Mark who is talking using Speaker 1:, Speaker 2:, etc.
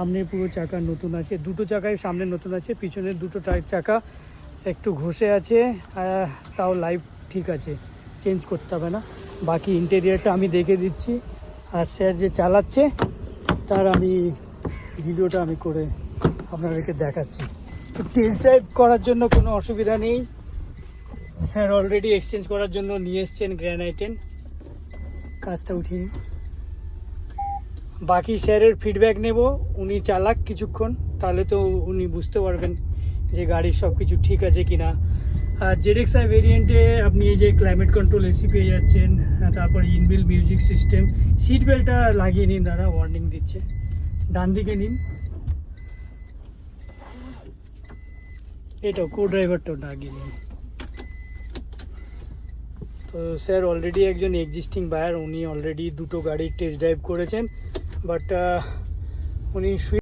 Speaker 1: সামনে পুরো চাকা নতুন আছে, দুটো চাকায় সামনে নতুন আছে, পিছনের দুটো চাকা একটু ঘষে আছে, তাও লাইফ ঠিক আছে, চেঞ্জ করতে হবে না। বাকি ইন্টেরিয়ারটা আমি দেখে দিচ্ছি, আর স্যার যে চালাচ্ছে তার আমি ভিডিওটা আমি করে আপনাদেরকে দেখাচ্ছি। তো টেস্ট ড্রাইভ করার জন্য কোনো অসুবিধা নেই, স্যার অলরেডি এক্সচেঞ্জ করার জন্য নিয়ে এসছেন গ্র্যান্ড আই10। কাজটা উঠিয়ে বাকি স্যারের ফিডব্যাক নেব, উনি চালাক কিছুক্ষণ, তাহলে তো উনি বুঝতে পারবেন যে গাড়ির সব কিছু ঠিক আছে কি না। আর ZXi ভেরিয়েন্টে আপনি এই যে ক্লাইমেট কন্ট্রোল এসি পেয়ে যাচ্ছেন, তারপর ইনবিল্ট মিউজিক সিস্টেম। সিট বেল্টটা লাগিয়ে নিন, দাদা ওয়ার্নিং দিচ্ছে, ডান দিকে নিন, এটাও কো ড্রাইভারটাও লাগিয়ে নিন। তো স্যার অলরেডি একজন এক্সিস্টিং বায়ার, উনি অলরেডি দুটো গাড়ির টেস্ট ড্রাইভ করেছেন, বাট উনি